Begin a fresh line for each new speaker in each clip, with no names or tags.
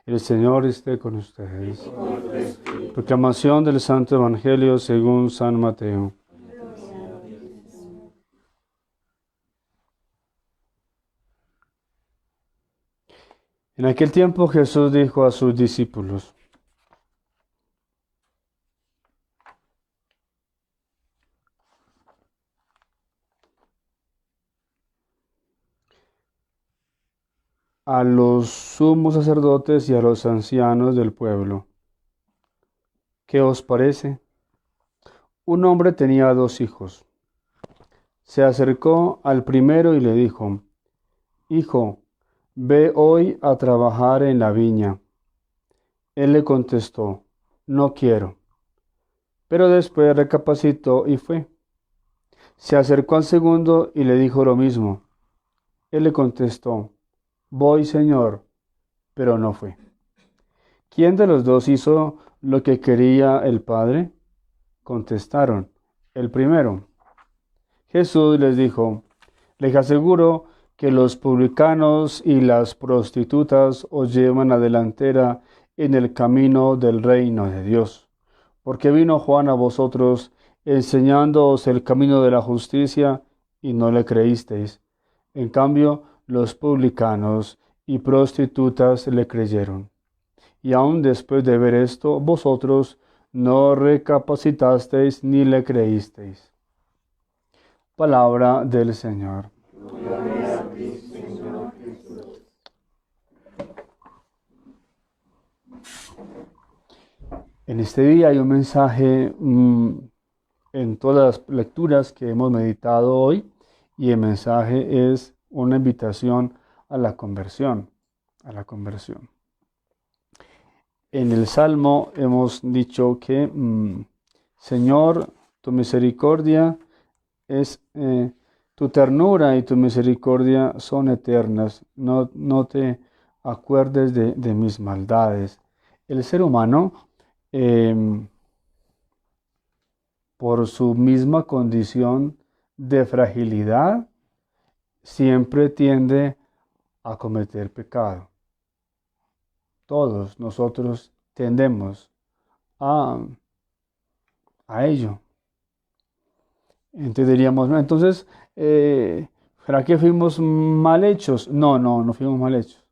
El Señor esté con ustedes. Proclamación del Santo Evangelio según San Mateo. En aquel tiempo Jesús dijo a sus discípulos: a los sumos sacerdotes y a los ancianos del pueblo, ¿qué os parece? Un hombre tenía 2 hijos. Se acercó al primero y le dijo: Hijo, ve hoy a trabajar en la viña. Él le contestó: No quiero. Pero después recapacitó y fue. Se acercó al segundo y le dijo lo mismo. Él le contestó: Voy, Señor, pero no fue. ¿Quién de los dos hizo lo que quería el Padre? Contestaron: El primero. Jesús les dijo: Les aseguro que los publicanos y las prostitutas os llevan a delantera en el camino del reino de Dios, porque vino Juan a vosotros enseñándoos el camino de la justicia y no le creísteis. En cambio, los publicanos y prostitutas le creyeron. Y aun después de ver esto, vosotros no recapacitasteis ni le creísteis. Palabra del Señor. En este día hay un mensaje en todas las lecturas que hemos meditado hoy, y el mensaje es una invitación a la conversión, En el Salmo hemos dicho que Señor, tu misericordia es tu ternura y tu misericordia son eternas. No te acuerdes de mis maldades. El ser humano, por su misma condición de fragilidad, siempre tiende a cometer pecado. Todos nosotros tendemos a ello. Entonces diríamos: no, entonces, ¿será que fuimos mal hechos? No fuimos mal hechos.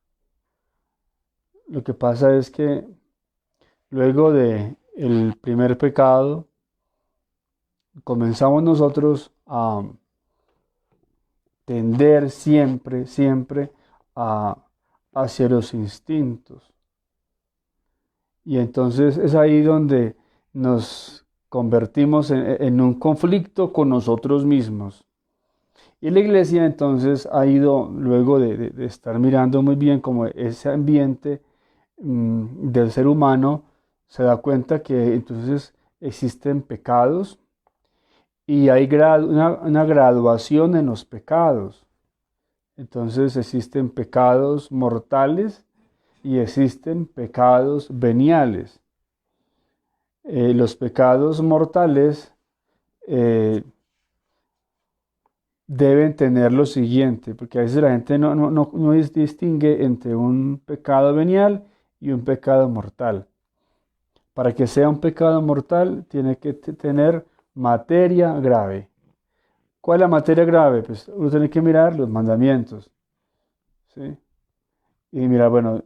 Lo que pasa es que luego de el primer pecado, comenzamos nosotros a tender siempre hacia los instintos. Y entonces es ahí donde nos convertimos en un conflicto con nosotros mismos. Y la iglesia entonces ha ido, luego de estar mirando muy bien como ese ambiente del ser humano, se da cuenta que entonces existen pecados y hay una graduación en los pecados. Entonces existen pecados mortales y existen pecados veniales. Los pecados mortales deben tener lo siguiente, porque a veces la gente no distingue entre un pecado venial y un pecado mortal. Para que sea un pecado mortal, tiene que tener materia grave. ¿Cuál es la materia grave? Pues uno tiene que mirar los mandamientos, ¿sí? Y mira, bueno,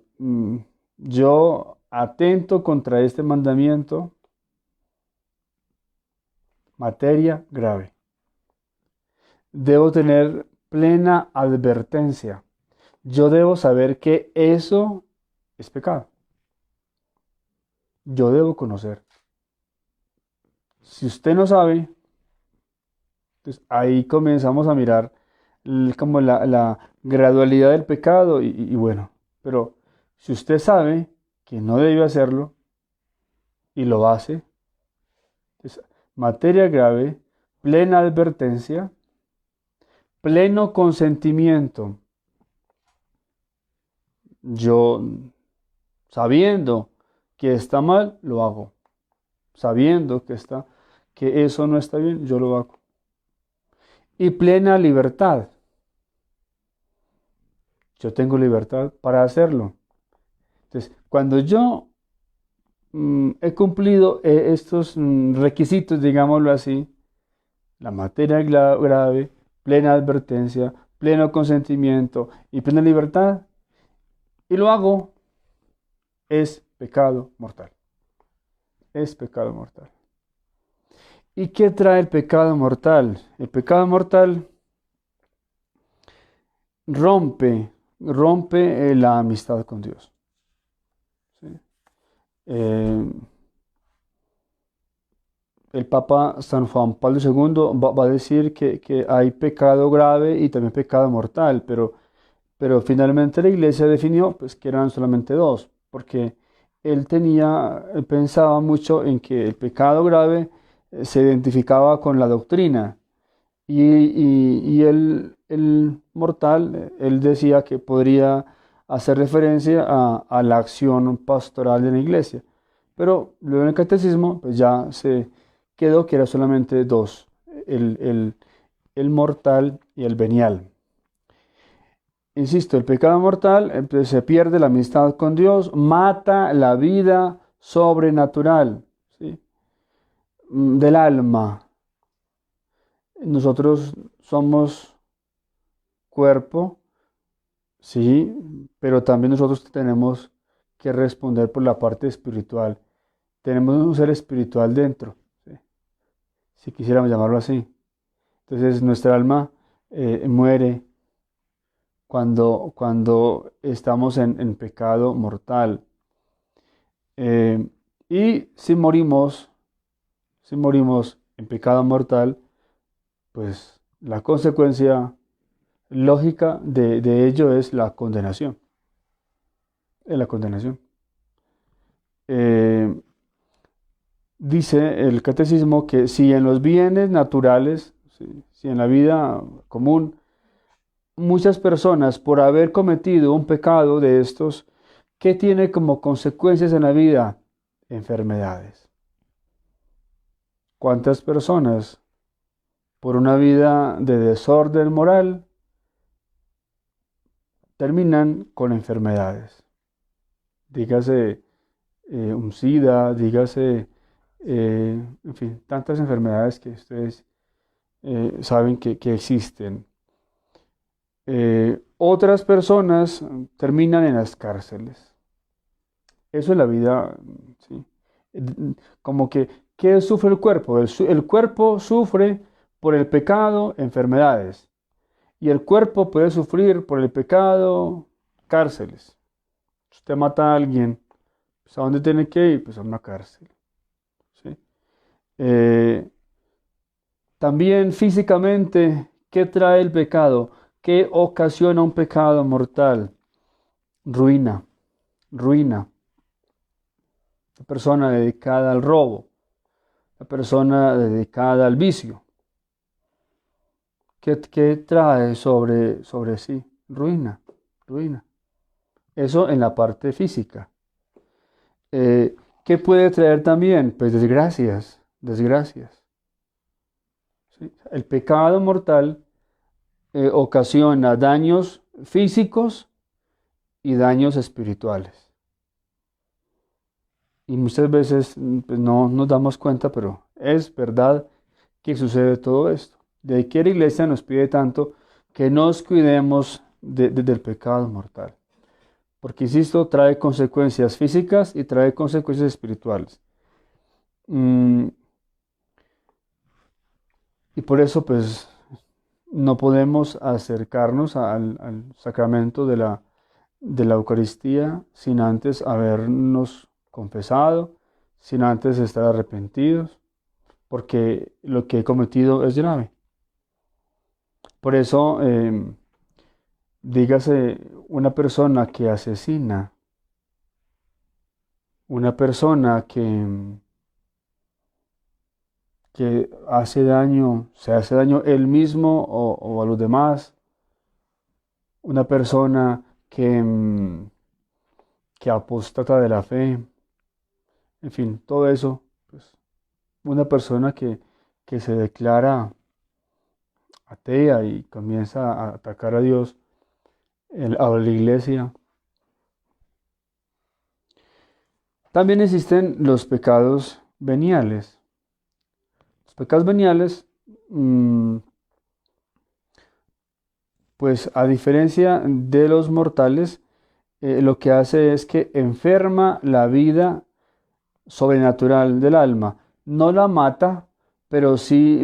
yo atento contra este mandamiento, materia grave. Debo tener plena advertencia. Yo debo saber que eso es pecado. Yo debo conocer. Si usted no sabe, pues ahí comenzamos a mirar como la gradualidad del pecado y bueno, pero si usted sabe que no debe hacerlo y lo hace, es materia grave, plena advertencia, pleno consentimiento. Yo, sabiendo que está mal, lo hago. Sabiendo que eso no está bien, yo lo hago. Y plena libertad. Yo tengo libertad para hacerlo. Entonces, cuando yo he cumplido estos requisitos, digámoslo así, la materia grave, plena advertencia, pleno consentimiento y plena libertad, y lo hago, es pecado mortal. Es pecado mortal. ¿Y qué trae el pecado mortal? El pecado mortal rompe la amistad con Dios. ¿Sí? Eh, el Papa San Juan Pablo II va a decir que hay pecado grave y también pecado mortal, pero finalmente la Iglesia definió pues, que eran solamente dos, porque él pensaba mucho en que el pecado grave se identificaba con la doctrina y el mortal, él decía que podría hacer referencia a la acción pastoral de la Iglesia. Pero luego en el catecismo pues ya se quedó que era solamente dos, el, el, el mortal y el venial. Insisto, el pecado mortal se pierde la amistad con Dios, mata la vida sobrenatural, ¿sí? Del alma. Nosotros somos cuerpo, sí, pero también nosotros tenemos que responder por la parte espiritual. Tenemos un ser espiritual dentro, ¿sí? Si quisiéramos llamarlo así. Entonces nuestra alma muere cuando estamos en pecado mortal. Eh, y si morimos en pecado mortal, pues la consecuencia lógica de ello es la condenación. Es la condenación. Eh, Dice el catecismo que si en los bienes naturales, si en la vida común, muchas personas por haber cometido un pecado de estos, ¿qué tiene como consecuencias en la vida? Enfermedades. ¿Cuántas personas por una vida de desorden moral terminan con enfermedades? Dígase un SIDA, dígase, en fin, tantas enfermedades que ustedes saben que existen. Otras personas terminan en las cárceles. Eso es la vida, ¿sí? Como que, ¿qué sufre el cuerpo? El cuerpo sufre por el pecado enfermedades. Y el cuerpo puede sufrir por el pecado cárceles. Usted mata a alguien, pues ¿a dónde tiene que ir? Pues a una cárcel. ¿Sí? Eh, También físicamente, ¿qué trae el pecado? ¿Qué ocasiona un pecado mortal? Ruina, ruina. La persona dedicada al robo, la persona dedicada al vicio. ¿Qué trae sobre sí? Ruina, ruina. Eso en la parte física. ¿Qué puede traer también? Pues desgracias, desgracias. ¿Sí? El pecado mortal ocasiona daños físicos y daños espirituales. Y muchas veces pues, no nos damos cuenta, pero es verdad que sucede todo esto. De ahí que la iglesia nos pide tanto que nos cuidemos del pecado mortal. Porque, insisto, trae consecuencias físicas y trae consecuencias espirituales. Mm, y por eso, pues, no podemos acercarnos al sacramento de la Eucaristía sin antes habernos confesado, sin antes estar arrepentidos, porque lo que he cometido es grave. Por eso, dígase, una persona que asesina, una persona que hace daño, se hace daño él mismo o a los demás, una persona que apóstata de la fe, en fin, todo eso, pues, una persona que se declara atea y comienza a atacar a Dios, a la iglesia, También existen los pecados veniales. Los pecados veniales, pues a diferencia de los mortales, lo que hace es que enferma la vida sobrenatural del alma. No la mata, pero sí